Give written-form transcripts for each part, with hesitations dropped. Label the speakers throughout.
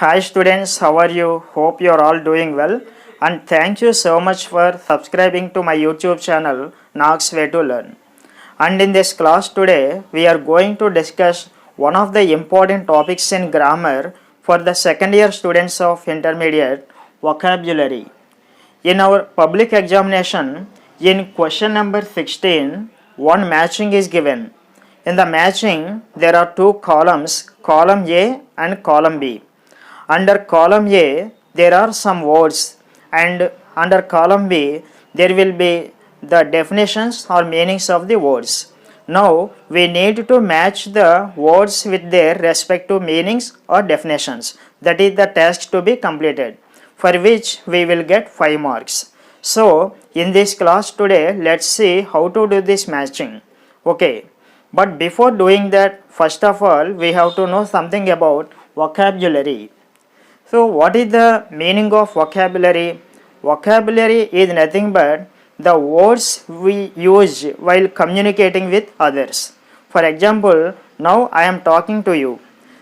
Speaker 1: Hi students, how are you? Hope you are all doing well, and thank you so much for subscribing to my YouTube channel Knox Way to Learn. And in this class today, we are going to discuss one of the important topics in grammar for the second year students of intermediate, vocabulary. In our public examination, in question number 16, one matching is given. In the matching, there are two columns, column A and column B. Under column A, there are some words, and under column B, there will be the definitions or meanings of the words. Now, we need to match the words with their respective meanings or definitions. That is the task to be completed, for which we will get 5 marks. So, in this class today, let's see how to do this matching. Okay, but before doing that, first of all, we have to know something about vocabulary. So, what is the meaning of vocabulary? Vocabulary is nothing but the words we use while communicating with others. For example, now I am talking to you.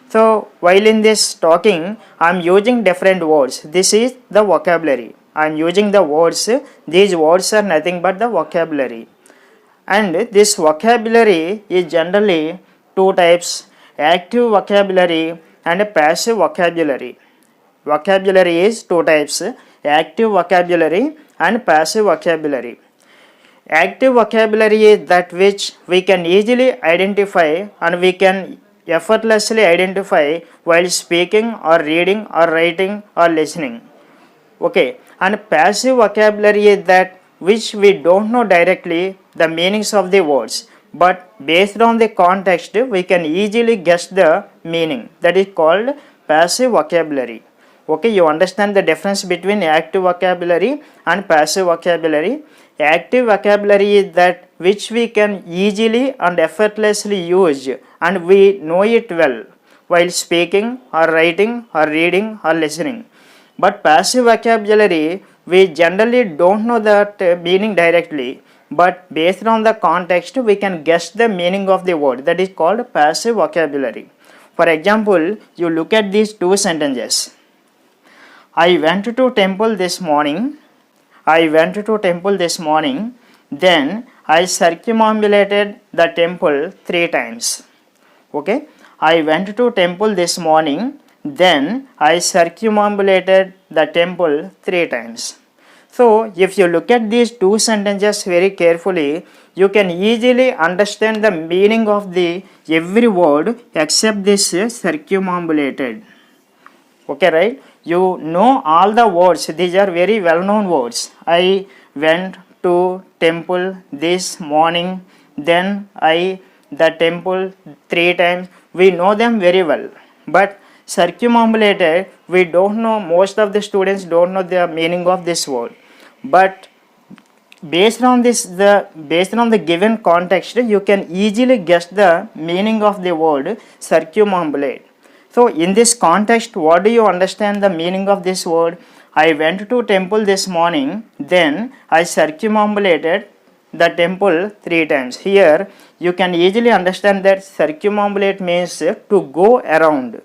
Speaker 1: So, while in this talking, I am using different words. This is the vocabulary. I am using the words. These words are nothing but the vocabulary. And this vocabulary is generally two types: active vocabulary and passive vocabulary. Vocabulary is two types: active vocabulary and passive vocabulary. Active vocabulary is that which we can easily identify and we can effortlessly identify while speaking or reading or writing or listening. Okay, and passive vocabulary is that which we don't know directly the meanings of the words, but based on the context we can easily guess the meaning. That is called passive vocabulary. Okay, you understand the difference between active vocabulary and passive vocabulary. Active vocabulary is that which we can easily and effortlessly use and we know it well while speaking or writing or reading or listening. But passive vocabulary, we generally don't know that meaning directly, but based on the context we can guess the meaning of the word. That is called passive vocabulary. For example, you look at these two sentences. I went to temple this morning. I went to temple this morning. Then I circumambulated the temple 3 times. Okay. I went to temple this morning. Then I circumambulated the temple 3 times. So, if you look at these two sentences very carefully, you can easily understand the meaning of the every word except this circumambulated. Okay, right? You know all the words. These are very well known words. I went to temple this morning. Then the temple 3 times. We know them very well. But circumambulated, we don't know, most of the students don't know the meaning of this word. But based on the given context, you can easily guess the meaning of the word circumambulate. So in this context, what do you understand the meaning of this word? I went to temple this morning, then I circumambulated the temple 3 times. Here you can easily understand that circumambulate means to go around.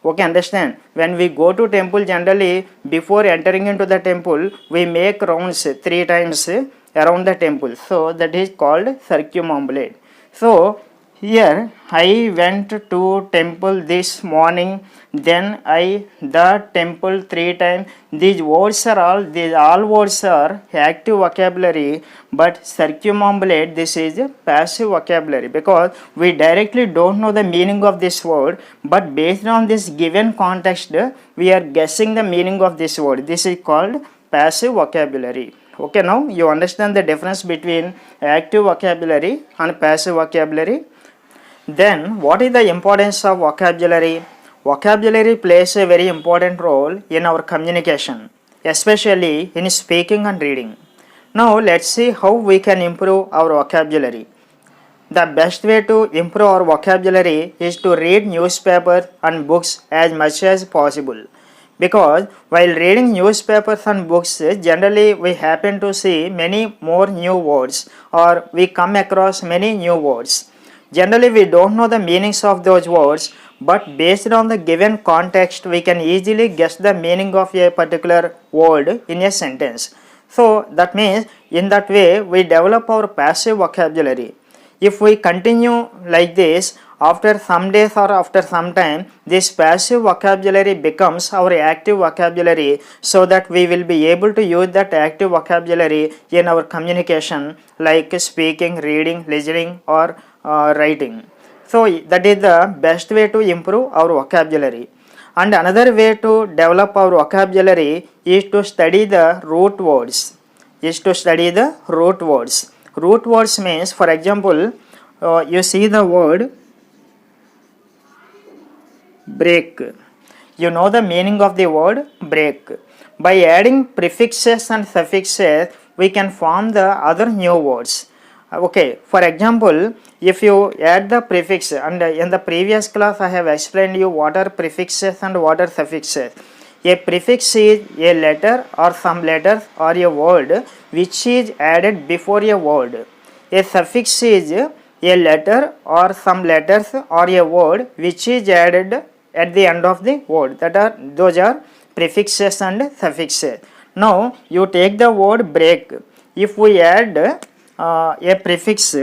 Speaker 1: Okay, understand? When we go to temple, generally before entering into the temple, we make rounds 3 times around the temple. So that is called circumambulate. So here I went to temple this morning, then the temple 3 times. These all words are active vocabulary, but circumambulate, this is passive vocabulary, because we directly don't know the meaning of this word, but based on this given context we are guessing the meaning of this word. This is called passive vocabulary. Okay, now you understand the difference between active vocabulary and passive vocabulary. Then what is the importance of vocabulary? Vocabulary plays a very important role in our communication, especially in speaking and reading. Now let's see how we can improve our vocabulary. The best way to improve our vocabulary is to read newspapers and books as much as possible. Because while reading newspapers and books, generally we happen to see many more new words, or we come across many new words. Generally we don't know the meanings of those words, but based on the given context we can easily guess the meaning of a particular word in a sentence. So that means in that way we develop our passive vocabulary. If we continue like this, after some days or after some time, this passive vocabulary becomes our active vocabulary, so that we will be able to use that active vocabulary in our communication, like speaking, reading, listening, or writing. So that is the best way to improve our vocabulary. And another way to develop our vocabulary is to study the root words. Root words means, for example, you see the word break. You know the meaning of the word break. By adding prefixes and suffixes, we can form the other new words. Okay, for example, if you add the prefix, and in the previous class I have explained you what are prefixes and what are suffixes. A prefix is a letter or some letters or a word which is added before a word. A suffix is a letter or some letters or a word which is added at the end of the word. Those are prefixes and suffixes. Now you take the word break. If we add a prefix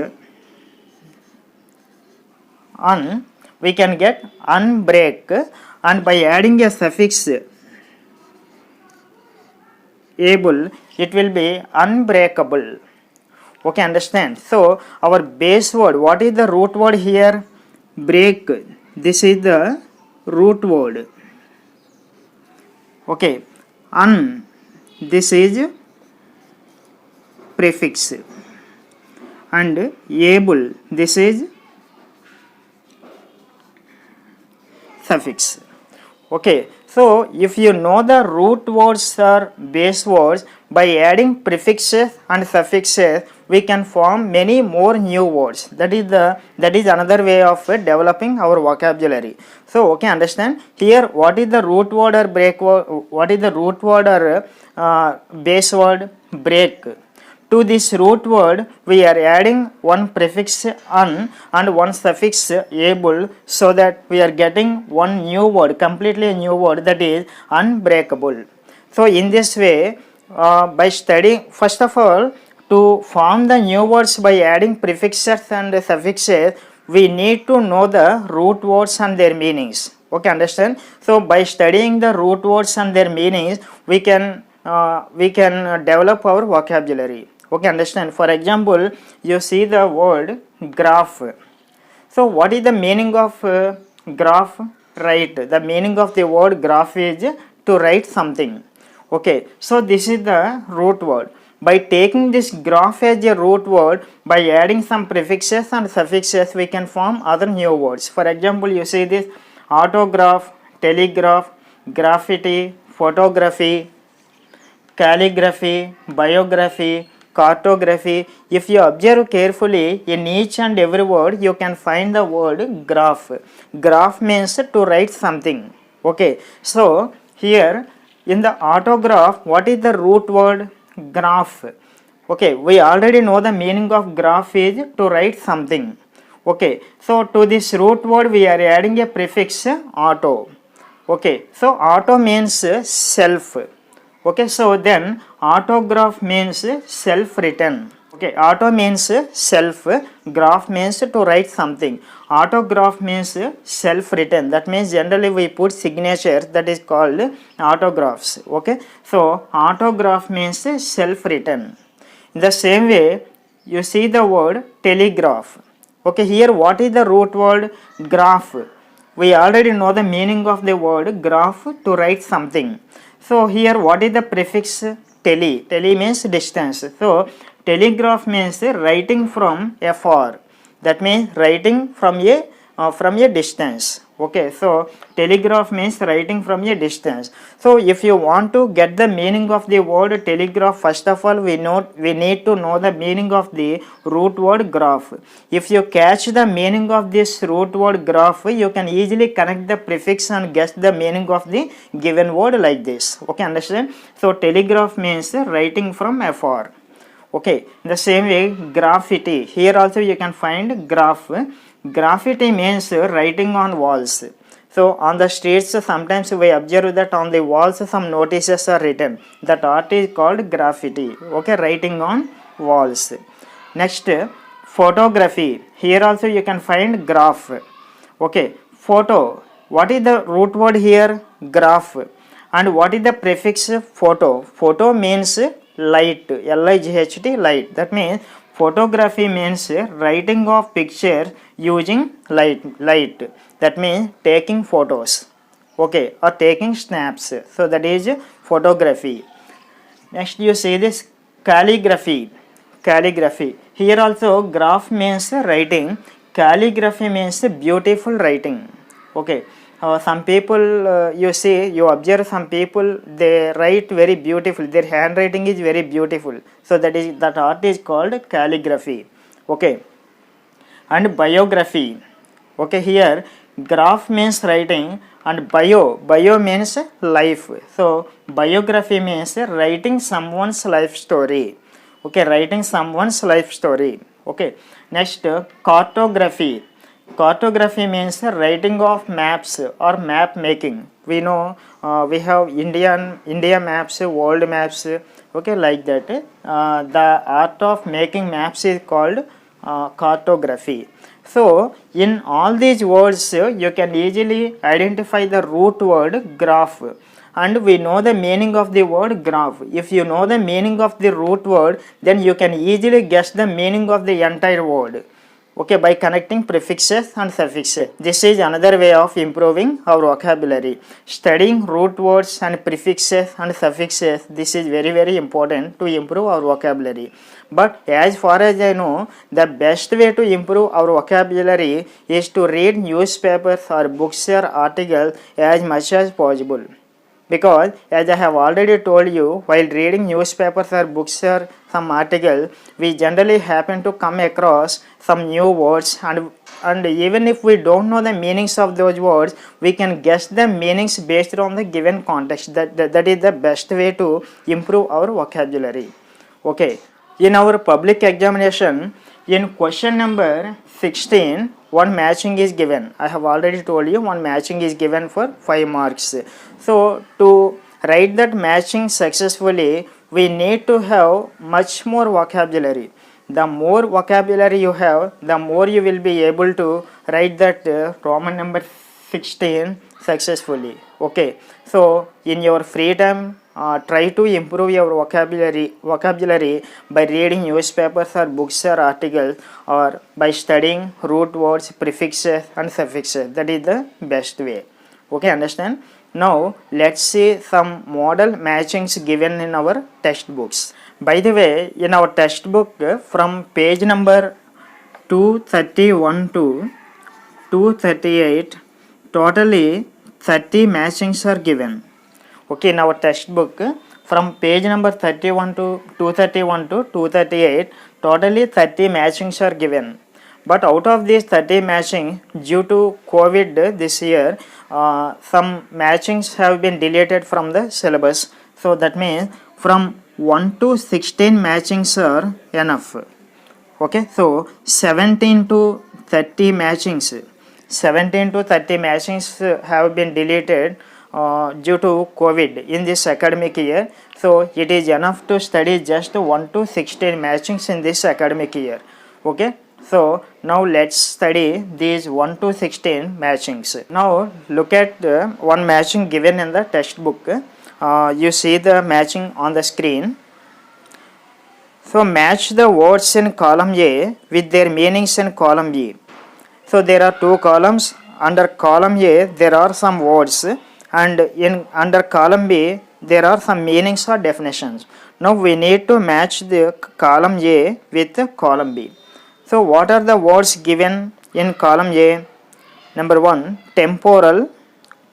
Speaker 1: un, we can get unbreak, and by adding a suffix able, it will be unbreakable. Okay, understand? So our base word, what is the root word here? Break. This is the root word. Okay, un, this is prefix, and able, this is suffix. Okay, so if you know the root words or base words, by adding prefixes and suffixes we can form many more new words. That is another way of developing our vocabulary. So okay, understand here what is the root word or break word, what is the root word or base word? Break. To this root word we are adding one prefix un and one suffix able, so that we are getting one new word, completely new word, that is unbreakable. So in this way, by studying, first of all, to form the new words by adding prefixes and suffixes, we need to know the root words and their meanings. Okay, understand? So by studying the root words and their meanings, we can develop our vocabulary. Okay, understand? For example, you see the word graph. So what is the meaning of graph? Right, the meaning of the word graph is to write something. Okay, so this is the root word. By taking this graph as a root word, by adding some prefixes and suffixes, we can form other new words. For example, you see this autograph, telegraph, graffiti, photography, calligraphy, biography, cartography. If you observe carefully, in each and every word you can find the word graph. Graph means to write something. Okay, so here in the autograph, what is the root word? Graph. Okay, we already know the meaning of graph is to write something. Okay, so to this root word we are adding a prefix auto. Okay, so auto means self. Okay, so then autograph means self-written. Okay, auto means self, graph means to write something. Autograph means self-written. That means generally we put signature, that is called autographs. Okay, so autograph means self-written. In the same way, you see the word telegraph. Okay, here what is the root word? Graph. We already know the meaning of the word graph, to write something. So here what is the prefix? Tele. Tele means distance. So telegraph means writing from afar. That means writing from a distance. Okay, so telegraph means writing from a distance. So if you want to get the meaning of the word telegraph, first of all we need to know the meaning of the root word graph. If you catch the meaning of this root word graph, you can easily connect the prefix and guess the meaning of the given word like this. Okay, understand? So telegraph means writing from afar. Okay, in the same way, graffiti. Here also you can find graph. Graffiti means writing on walls. So on the streets sometimes we observe that on the walls some notices are written. That art is called graffiti. Okay, writing on walls. Next, photography. Here also you can find graph. Okay, photo. What is the root word here? Graph. And what is the prefix photo? Photo means light. L-I-G-H-T, light. That means photography means writing of picture using light. That means taking photos. Okay, or taking snaps. So that is photography. Next you see this calligraphy. Here also graph means writing, calligraphy means beautiful writing. Okay, some people you observe some people, they write very beautiful, their handwriting is very beautiful, so that art is called calligraphy. Okay, and biography. Okay, here graph means writing and bio means life. So biography means writing someone's life story. Okay, writing someone's life story. Okay, next, cartography. Cartography means writing of maps or map making. We know we have India maps, world maps. Okay, like that. The art of making maps is called cartography. So in all these words you can easily identify the root word graph, and we know the meaning of the word graph. If you know the meaning of the root word, then you can easily guess the meaning of the entire word. Okay, by connecting prefixes and suffixes. This is another way of improving our vocabulary. Studying root words and prefixes and suffixes, this is very important to improve our vocabulary. But as far as I know, the best way to improve our vocabulary is to read newspapers or books or articles as much as possible. Because as I have already told you, while reading newspapers or books or some article, we generally happen to come across some new words, and even if we don't know the meanings of those words, we can guess the meanings based on the given context. That is the best way to improve our vocabulary. Okay, in our public examination, in question number 16, one matching is given. I have already told you one matching is given for 5 marks. So to write that matching successfully, we need to have much more vocabulary. The more vocabulary you have, the more you will be able to write that Roman number 16 successfully. Okay, so in your free time, try to improve your vocabulary by reading newspapers or books or articles, or by studying root words, prefixes and suffixes. That is the best way. Okay, understand? Now let's see some model matchings given in our textbooks. By the way, in our textbook from page number 231 to 238, totally 30 matchings are given. Okay, in our textbook from page number 31 to 238, totally 30 matchings are given. But out of these 30 matching, due to COVID this year, some matchings have been deleted from the syllabus. So that means from 1 to 16 matchings are enough. Okay, so 17 to 30 matchings have been deleted due to COVID in this academic year. So it is enough to study just 1 to 16 matchings in this academic year. Okay, so now let's study these 1 to 16 matchings. Now look at one matching given in the textbook. You see the matching on the screen. So match the words in column A with their meanings in column B. So there are two columns. Under column A there are some words, and under column B there are some meanings or definitions. Now we need to match the column A with column B. So what are the words given in column A? Number 1, temporal,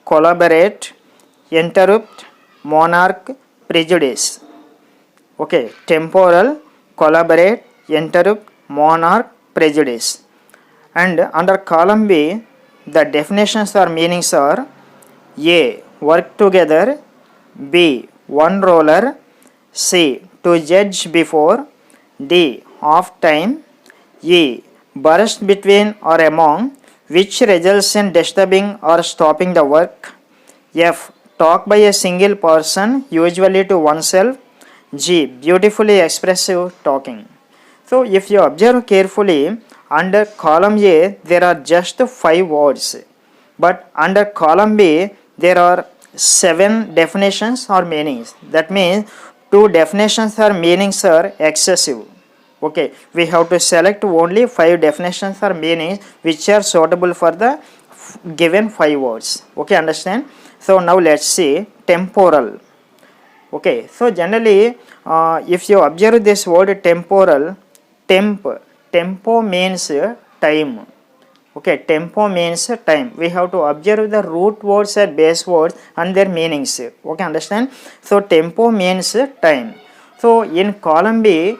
Speaker 1: collaborate, interrupt, monarch, prejudice. Okay, temporal, collaborate, interrupt, monarch, prejudice. And under column B, the definitions or meanings are: A, work together; B, one roller; C, to judge before; D, off time; E, burst between or among; which results in disturbing or stopping the work. F. Talk by a single person, usually to oneself. G. Beautifully expressive talking. So, if you observe carefully, under column A there are just 5 words, but under column B there are 7 definitions or meanings. That means 2 definitions or meanings are excessive. Okay, we have to select only 5 definitions or meanings which are suitable for the given 5 words. Okay, understand? So now let's see temporal. Okay, so generally if you observe this word temporal, tempo means time. Okay, tempo means time. We have to observe the root words or base words and their meanings. Okay, understand? So tempo means time. So in column B,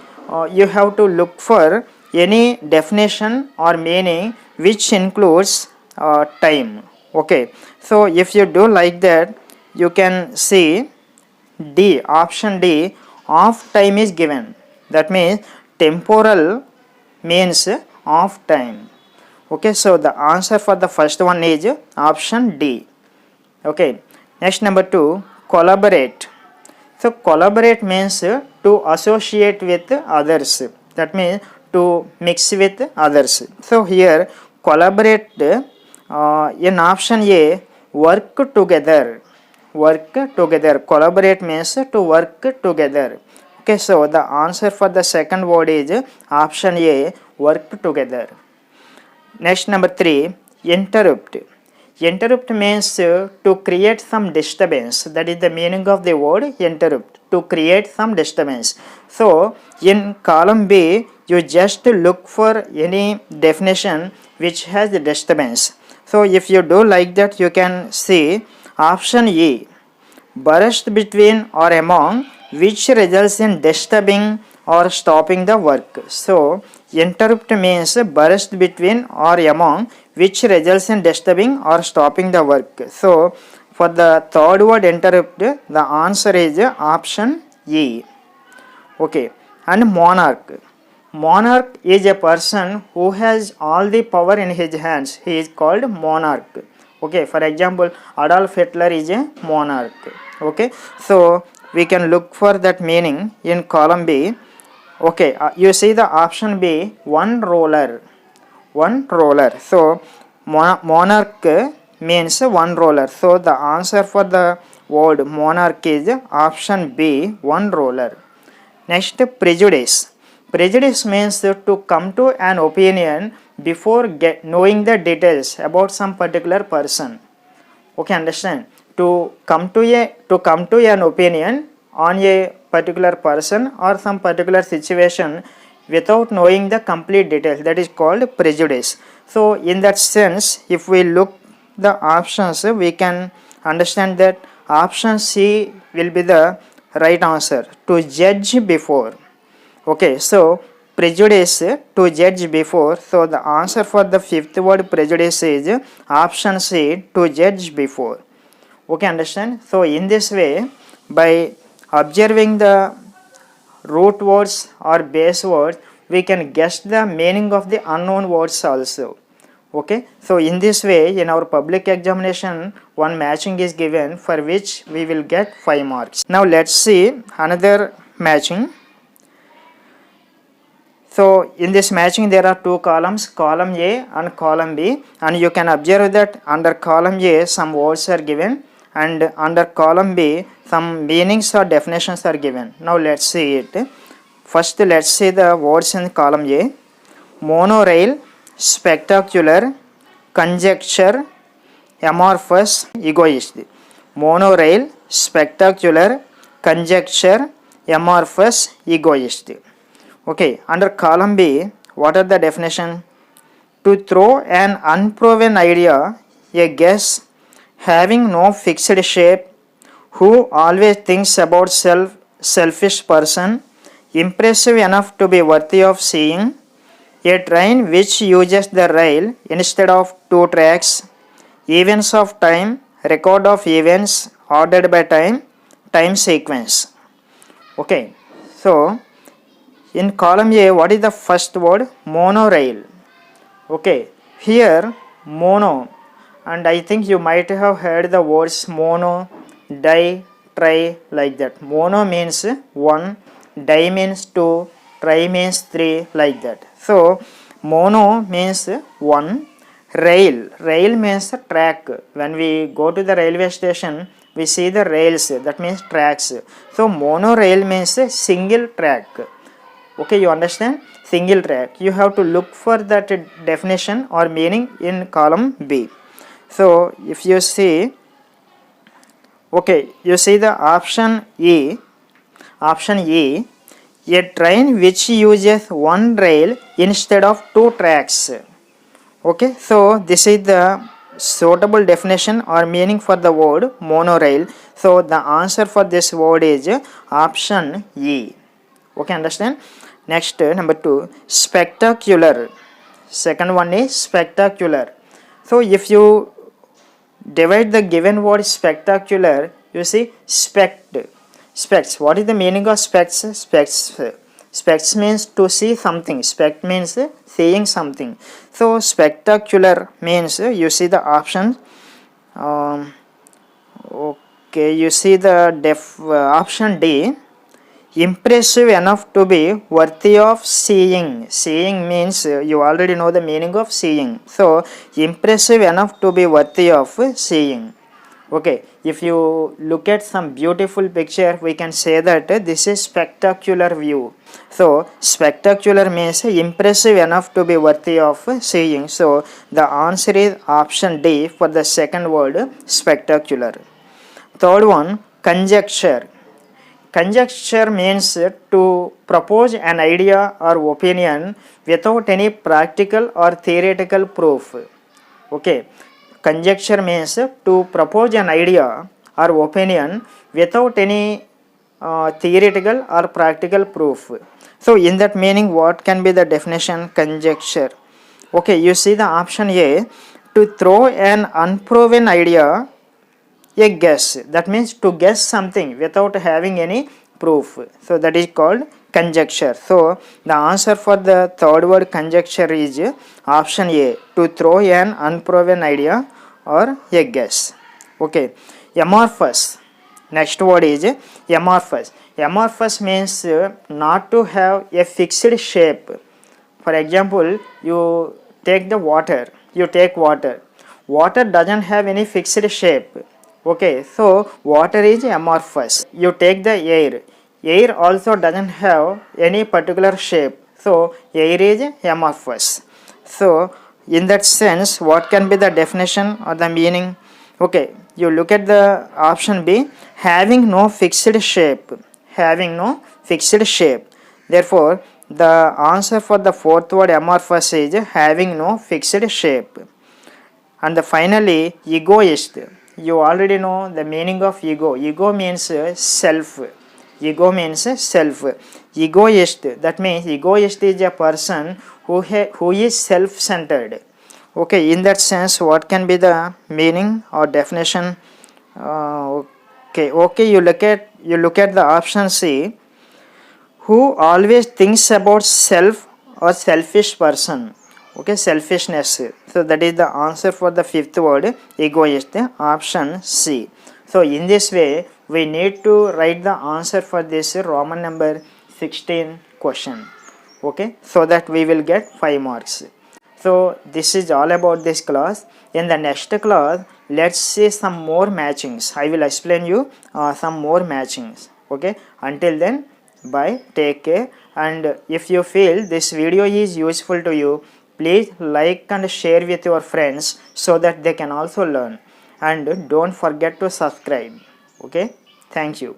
Speaker 1: you have to look for any definition or meaning which includes time. Okay, so if you do like that, you can see D, option D, of time is given. That means temporal means of time. Okay, so the answer for the first one is option D. Okay, next number 2, collaborate. So collaborate means to associate with others. That means to mix with others. So here collaborate in option A, work together. Work together. Collaborate means to work together. Okay, so the answer for the second word is option A, work together. Next number 3, interrupt. Interrupt means to create some disturbance. That is the meaning of the word interrupt, to create some disturbance. So in column B, you just look for any definition which has the disturbance. So if you do like that, you can see option E, burst between or among, which results in disturbing or stopping the work. So interrupt means burst between or among, which results in disturbing or stopping the work. So for the third word interrupt, the answer is option E. Okay, and monarch. Monarch is a person who has all the power in his hands. He is called monarch. Okay, for example, Adolf Hitler is a monarch. Okay, so we can look for that meaning in column B. Okay, you see the option B, one ruler. One ruler. So monarch means one ruler. So the answer for the word monarch is option B, one ruler. Next, prejudice. Prejudice means to come to an opinion before knowing the details about some particular person. Okay, understand? To come to an opinion on a particular person or some particular situation without knowing the complete details, that is called prejudice. So in that sense, if we look the options, we can understand that option C will be the right answer, to judge before. Okay, so prejudice, to judge before. So the answer for the fifth word prejudice is option C, to judge before. Okay, understand? So in this way, by observing the root words or base words, we can guess the meaning of the unknown words also. Okay, so in this way, in our public examination, one matching is given for which we will get 5 marks. Now let's see another matching. So in this matching there are 2 columns, column A and column B, and you can observe that under column A some words are given and under column B some meanings or definitions are given. Now let's see it. First let's see the words in column A. Monorail, spectacular, conjecture, amorphous, egoist. Monorail, spectacular, conjecture, amorphous, egoist. Okay, under column B, what are the definition? To throw an unproven idea, a guess, having no fixed shape, who always thinks about selfish person, impressive enough to be worthy of seeing, a train which uses the rail instead of 2 tracks, events of time, record of events ordered by time, time sequence. Okay, so in column A, what is the first word? Monorail. Okay, here mono, and I think you might have heard the words mono, di, tri, like that. Mono means one, di means two, tri means three, like that. So mono means one. Rail means track. When we go to the railway station, we see the rails, that means tracks. So monorail means a single track. Okay, you understand? Single track. You have to look for that definition or meaning in column B. So if you see, okay, you see the option E, a train which uses one rail instead of two tracks. Okay, so this is the suitable definition or meaning for the word monorail. So the answer for this word is option E. Okay, understand? Next, number 2, spectacular. Second one is spectacular. So if you divide the given word spectacular, you see specs. What is the meaning of specs? Specs means to see something. Spec means seeing something. So spectacular means you see the option. Okay, you see the option D. Impressive enough to be worthy of seeing. Seeing means you already know the meaning of seeing. So impressive enough to be worthy of seeing. Okay, if you look at some beautiful picture, we can say that this is spectacular view. So spectacular means impressive enough to be worthy of seeing. So the answer is option D for the second word, spectacular. Third one, conjecture. Conjecture means to propose an idea or opinion without any practical or theoretical proof. Okay, conjecture means to propose an idea or opinion without any theoretical or practical proof. So in that meaning, what can be the definition conjecture? Okay, you see the option A, to throw an unproven idea a guess. That means to guess something without having any proof. So that is called conjecture. So the answer for the third word conjecture is option A, to throw an unproven idea or a guess. Okay, amorphous. Next word is amorphous. Amorphous means not to have a fixed shape. For example, you take water. Water doesn't have any fixed shape. Okay, so water is amorphous. You take the air. Air also doesn't have any particular shape. So air is amorphous. So in that sense, what can be the definition or the meaning? Okay, you look at the option B, having no fixed shape. Having no fixed shape. Therefore, the answer for the fourth word amorphous is having no fixed shape. And finally, egoist. You already know the meaning of ego. Ego means self. Ego means self. Egoist, that means egoist is a person who is self-centered. Okay, in that sense, what can be the meaning or definition? Okay, you look at the option C, who always thinks about self or selfish person. Okay, selfishness. So that is the answer for the fifth word, egoist, option C. So in this way, we need to write the answer for this Roman number 16 question. Okay, so that we will get 5 marks. So this is all about this class. In the next class, let's see some more matchings. I will explain you some more matchings. Okay, until then, bye, take care. And if you feel this video is useful to you, please like and share with your friends so that they can also learn. And don't forget to subscribe. Okay, thank you.